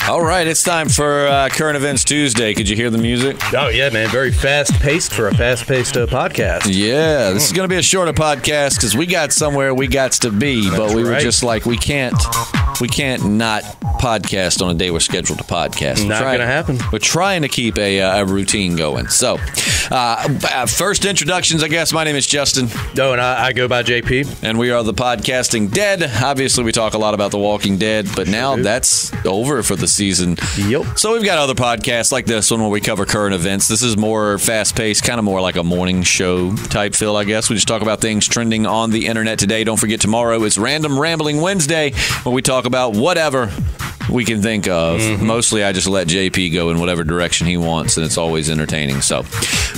All right, it's time for Current Events Tuesday. Could you hear the music? Oh, yeah, man. Very fast-paced for a fast-paced podcast. Yeah, this is going to be a shorter podcast because we got somewhere we got to be, but we were just like, we can't not podcast on a day we're scheduled to podcast. Not going to happen. We're trying to keep a routine going. So, first introductions, I guess. My name is Justin. Oh, and I go by JP. And we are the Podcasting Dead. Obviously, we talk a lot about The Walking Dead, but now that's over for the season. Yep. So we've got other podcasts like this one where we cover current events. This is more fast-paced, kind of more like a morning show type feel, I guess. We just talk about things trending on the internet today. Don't forget, tomorrow is Random Rambling Wednesday, where we talk about whatever we can think of. Mostly I just let JP go in whatever direction he wants, and it's always entertaining. So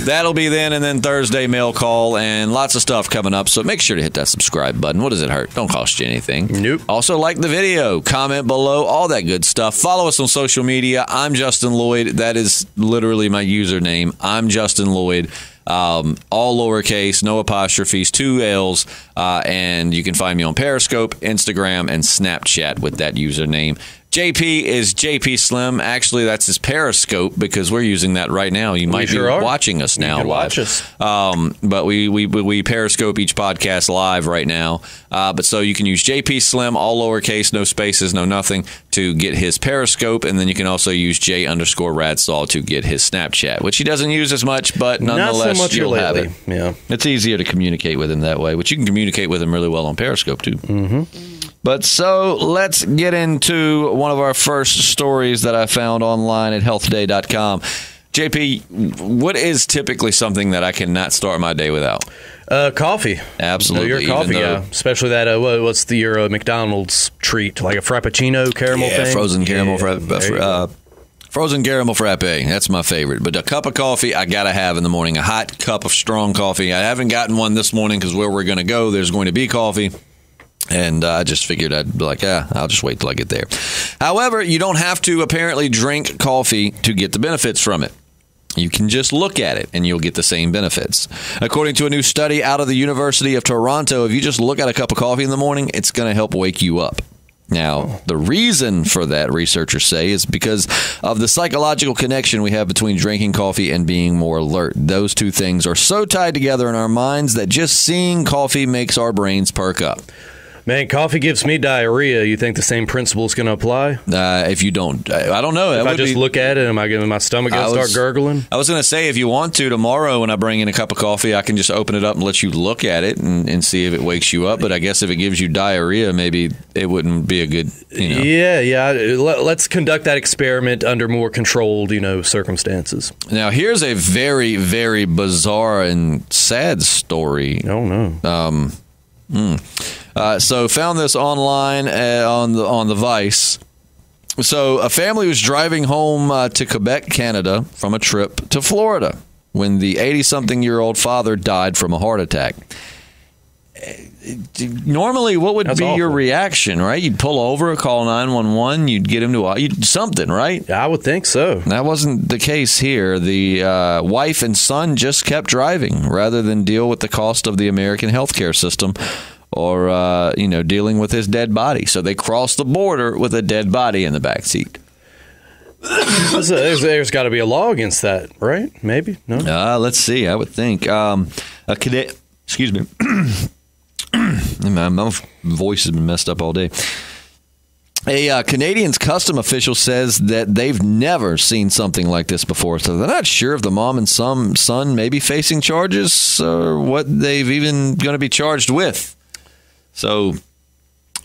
that'll be then, and then Thursday mail call and lots of stuff coming up. So make sure to hit that subscribe button. What does it hurt? Don't cost you anything. Nope. Also, like the video, comment below, all that good stuff. Follow us on social media. I'm Justin Lloyd. That is literally my username. I'm Justin Lloyd. All lowercase, no apostrophes, 2 L's, and you can find me on Periscope, Instagram, and Snapchat with that username. JP is jpslim. Actually, that's his Periscope because we're using that right now. You might be watching us now. You can watch us. But we Periscope each podcast live right now. But so you can use jpslim, all lowercase, no spaces, no nothing, to get his Periscope, and then you can also use J_Radsaw to get his Snapchat, which he doesn't use as much, but nonetheless, not so much you'll have lately. it. Yeah, it's easier to communicate with him that way, which you can communicate with him really well on Periscope too. But so let's get into one of our first stories that I found online at healthday.com. JP, what is typically something that I cannot start my day without? Coffee. Absolutely. You're a coffee guy. Especially that, what's your McDonald's treat? Like a Frappuccino caramel thing? Frozen caramel frozen caramel frappe. That's my favorite. But a cup of coffee I got to have in the morning. A hot cup of strong coffee. I haven't gotten one this morning because where we're going to go, there's going to be coffee. And I just figured I'd be like, I'll just wait till I get there. However, you don't have to apparently drink coffee to get the benefits from it. You can just look at it and you'll get the same benefits. According to a new study out of the University of Toronto, if you just look at a cup of coffee in the morning, it's going to help wake you up. Now, the reason for that, researchers say, is because of the psychological connection we have between drinking coffee and being more alert. Those two things are so tied together in our minds that just seeing coffee makes our brains perk up. Man, coffee gives me diarrhea. You think the same principle is going to apply? If you don't, I don't know. If I just look at it, am I getting my stomach going to start gurgling? I was going to say, if you want to, tomorrow when I bring in a cup of coffee, I can just open it up and let you look at it and see if it wakes you up. But I guess if it gives you diarrhea, maybe it wouldn't be a good, Yeah. Let's conduct that experiment under more controlled, circumstances. Now, here's a very, very bizarre and sad story. Oh, no. So found this online on the Vice. So a family was driving home to Quebec, Canada, from a trip to Florida when the 80-something-year-old father died from a heart attack. Normally, what would be your reaction, right? You'd pull over, call 911, you'd get him to something, right? I would think so. That wasn't the case here. The wife and son just kept driving rather than deal with the cost of the American healthcare system or, dealing with his dead body. So they crossed the border with a dead body in the backseat. There's got to be a law against that, right? Maybe? No? Let's see. I would think. Excuse me. My voice has been messed up all day. A Canadian's custom official says that they've never seen something like this before, so they're not sure if the mom and son may be facing charges or what they've even going to be charged with. So,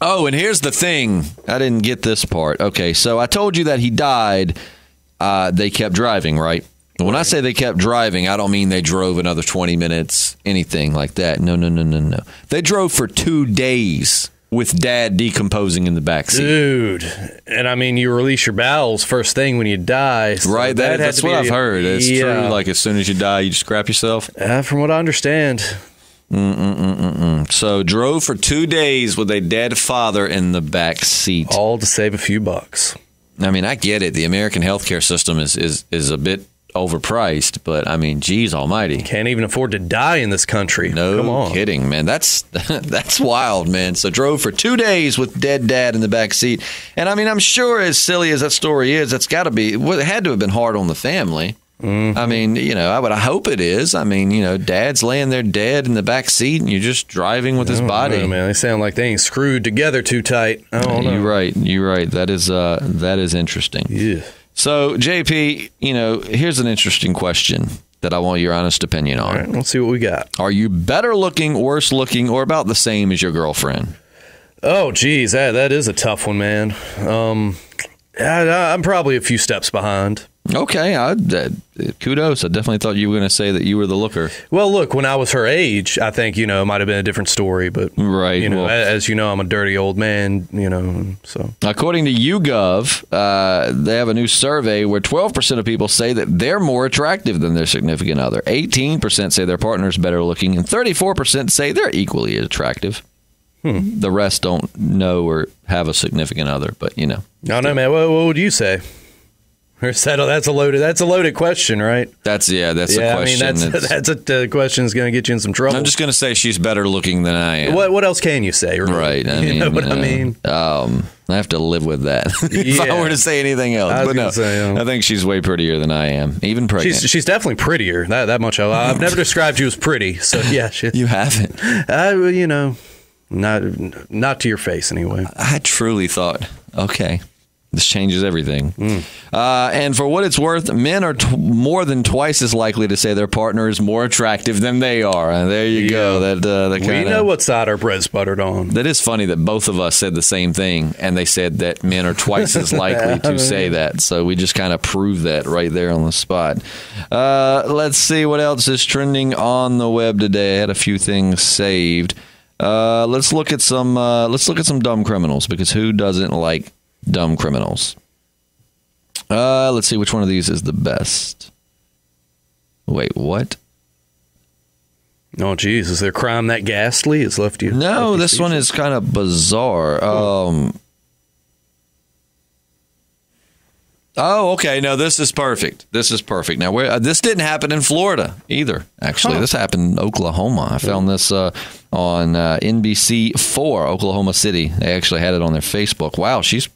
and here's the thing. I didn't get this part. Okay, so I told you that he died. They kept driving, right? When I say they kept driving, I don't mean they drove another 20 minutes, anything like that. No. They drove for 2 days with Dad decomposing in the backseat. Dude. And I mean, you release your bowels first thing when you die. So right, that's what I've heard. It's true. Like as soon as you die, you just crap yourself. From what I understand. So drove for 2 days with a dead father in the back seat. All to save a few bucks. I mean, I get it. The American healthcare system is a bit overpriced, but I mean, geez almighty. Can't even afford to die in this country. No Come on. kidding, man. That's wild, man. So drove for 2 days with dead dad in the back seat. And I mean, I'm sure as silly as that story is, that's got to be, well, it had to have been hard on the family. Mm-hmm. I mean, I hope it is. I mean, dad's laying there dead in the back seat and you're just driving with his body. Know, man. They sound like they ain't screwed together too tight. I don't know. You're right. That is interesting. Yeah. So, JP, here's an interesting question that I want your honest opinion on. All right, let's see what we got. Are you better looking, worse looking, or about the same as your girlfriend? Oh, geez, that is a tough one, man. I'm probably a few steps behind. Okay, kudos. I definitely thought you were going to say that you were the looker. Well, look, when I was her age, I think, it might have been a different story. But, right. As you know, I'm a dirty old man, so. According to YouGov, they have a new survey where 12% of people say that they're more attractive than their significant other. 18% say their partner's better looking, and 34% say they're equally attractive. The rest don't know or have a significant other, but, I don't know, man. What would you say? That's a loaded question, right? That's a question. I mean, that's a question that's going to get you in some trouble. I'm just going to say she's better looking than I am. What else can you say? Really? Right. I mean. I have to live with that if I were to say anything else. But no, I think she's way prettier than I am, even pregnant. She's definitely prettier. That much. I've never described you as pretty. So yeah, you haven't. Not to your face anyway. I truly thought, okay. This changes everything. And for what it's worth, men are more than twice as likely to say their partner is more attractive than they are. And there you go. We know what side our bread's buttered on. That is funny that both of us said the same thing, and they said that men are twice as likely to say that. So we just kind of proved that right there on the spot. Let's see what else is trending on the web today. I had a few things saved. Let's look at some dumb criminals, because who doesn't like dumb criminals? Let's see which one of these is the best. Wait, what? Oh, geez. Is there crime that ghastly? It's left you. No, this one is kind of bizarre. Oh, okay. No, this is perfect. Now, this didn't happen in Florida either, actually. This happened in Oklahoma. I found this on NBC4, Oklahoma City. They actually had it on their Facebook. Wow, she's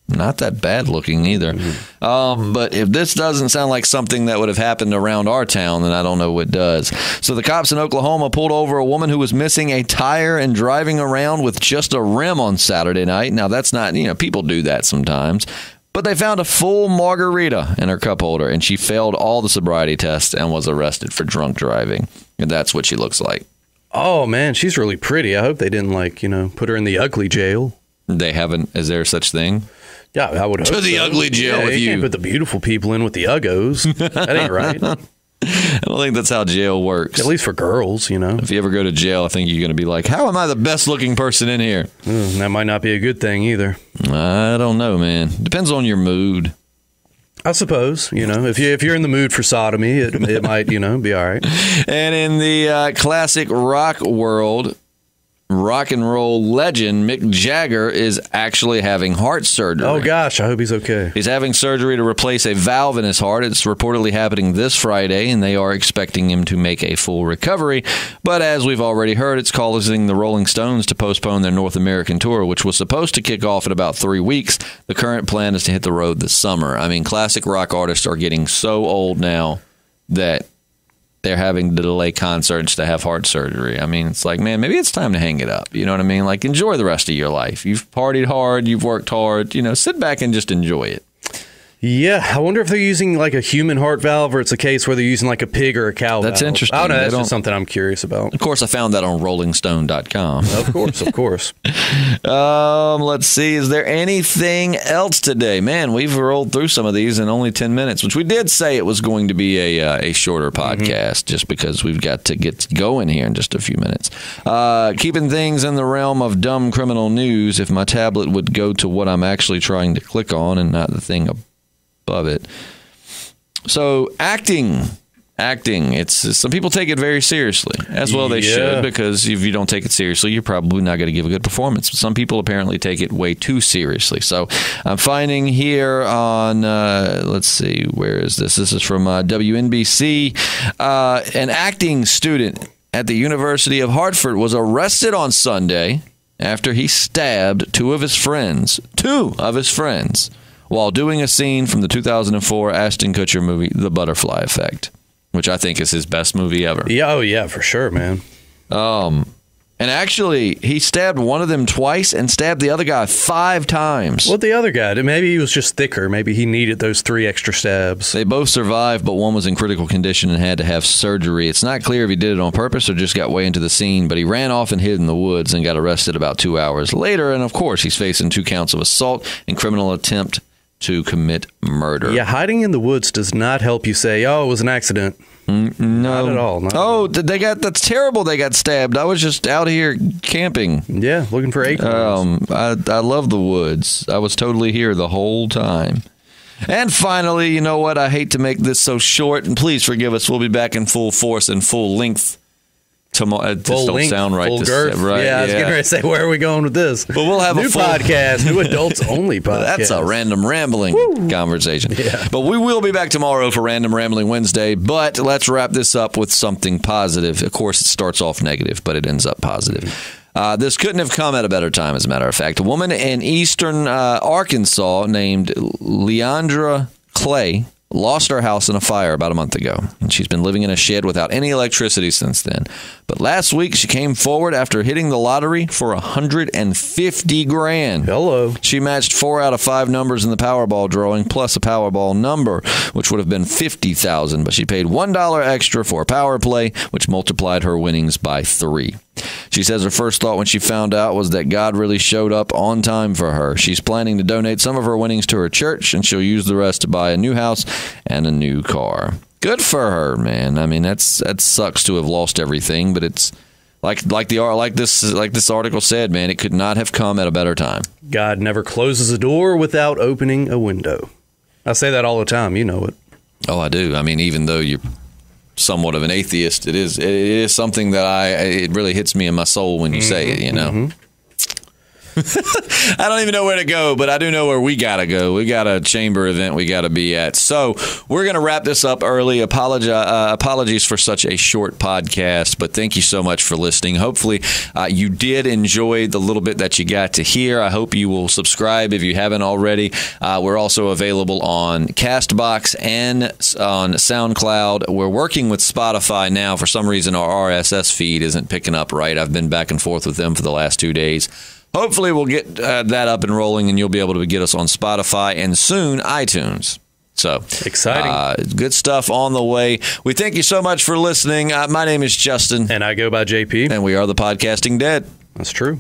not that bad looking either. But if this doesn't sound like something that would have happened around our town, then I don't know what does. So the cops in Oklahoma pulled over a woman who was missing a tire and driving around with just a rim on Saturday night. Now, that's not, people do that sometimes. But they found a full margarita in her cup holder, and she failed all the sobriety tests and was arrested for drunk driving. And that's what she looks like. Oh, man, she's really pretty. I hope they didn't, put her in the ugly jail. They haven't. Is there such thing? Yeah, I would hope to the ugly jail with you. Can't put the beautiful people in with the uggos. That ain't right. I don't think that's how jail works. At least for girls, If you ever go to jail, I think you're going to be like, how am I the best looking person in here? That might not be a good thing either. I don't know, man. Depends on your mood. I suppose, if you're in the mood for sodomy, it might, be all right. And in the classic rock world, rock and roll legend Mick Jagger is actually having heart surgery. Oh, gosh, I hope he's okay. He's having surgery to replace a valve in his heart. It's reportedly happening this Friday, and they are expecting him to make a full recovery. But as we've already heard, it's causing the Rolling Stones to postpone their North American tour, which was supposed to kick off in about 3 weeks. The current plan is to hit the road this summer. I mean, classic rock artists are getting so old now that they're having to delay concerts to have heart surgery. I mean, it's like, man, maybe it's time to hang it up. You know what I mean? Like, enjoy the rest of your life. You've partied hard. You've worked hard. Sit back and just enjoy it. Yeah, I wonder if they're using like a human heart valve, or it's a case where they're using like a pig or a cow That's valve. Interesting. I don't know. That's just something I'm curious about. Of course, I found that on rollingstone.com. Of course. Let's see. Is there anything else today? Man, we've rolled through some of these in only 10 minutes, which we did say it was going to be a shorter podcast just because we've got to get going here in just a few minutes. Keeping things in the realm of dumb criminal news, if my tablet would go to what I'm actually trying to click on and not the thing above it. So acting Acting. It's some people take it very seriously, as well they should, because if you don't take it seriously, you're probably not going to give a good performance. But some people apparently take it way too seriously. So I'm finding here on, let's see, where is this? This is from WNBC. An acting student at the University of Hartford was arrested on Sunday after he stabbed two of his friends, while doing a scene from the 2004 Ashton Kutcher movie, The Butterfly Effect, which I think is his best movie ever. Yeah, oh yeah, for sure, man. And actually, he stabbed one of them twice and stabbed the other guy 5 times. What the other guy did? Maybe he was just thicker. Maybe he needed those 3 extra stabs. They both survived, but one was in critical condition and had to have surgery. It's not clear if he did it on purpose or just got way into the scene, but he ran off and hid in the woods and got arrested about 2 hours later. And of course, he's facing 2 counts of assault and criminal attempt to commit murder. Yeah, hiding in the woods does not help you say, oh, it was an accident. No. Not at all. That's terrible. They got stabbed. I was just out here camping. Yeah, looking for acorns. I love the woods. I was totally here the whole time. And finally, you know what? I hate to make this so short, and please forgive us. We'll be back in full force and full length tomorrow. It just don't sound right. Full girth. Right? Yeah, I was getting ready to say, where are we going with this? But we'll have new a full podcast, new adults only podcast. That's a random rambling conversation. Yeah. But we will be back tomorrow for Random Rambling Wednesday. But let's wrap this up with something positive. Of course, it starts off negative, but it ends up positive. This couldn't have come at a better time, as a matter of fact. A woman in eastern Arkansas named Leandra Clay lost her house in a fire about a month ago, and she's been living in a shed without any electricity since then. But last week, she came forward after hitting the lottery for $150,000. Hello. She matched 4 out of 5 numbers in the Powerball drawing, plus a Powerball number, which would have been $50,000. But she paid $1 extra for a power play, which multiplied her winnings by 3. She says her first thought when she found out was that God really showed up on time for her. She's planning to donate some of her winnings to her church, and she'll use the rest to buy a new house and a new car. Good for her, man. I mean, that sucks to have lost everything, but it's like this article said, man. It could not have come at a better time. God never closes a door without opening a window. I say that all the time. You know it. Oh, I do. I mean, even though you're somewhat of an atheist, it is something that it really hits me in my soul when you say it, you know. Mm-hmm. I don't even know where to go, but I do know where we got to go. We got a chamber event we got to be at. So we're going to wrap this up early. Apologies for such a short podcast, but thank you so much for listening. Hopefully you did enjoy the little bit that you got to hear. I hope you will subscribe if you haven't already. We're also available on CASTBOX and on SoundCloud. We're working with Spotify now. For some reason, our RSS feed isn't picking up right. I've been back and forth with them for the last 2 days. Hopefully we'll get that up and rolling, and you'll be able to get us on Spotify and soon iTunes. So exciting. Good stuff on the way. We thank you so much for listening. My name is Justin. And I go by JP. And we are the Podcasting Dead. That's true.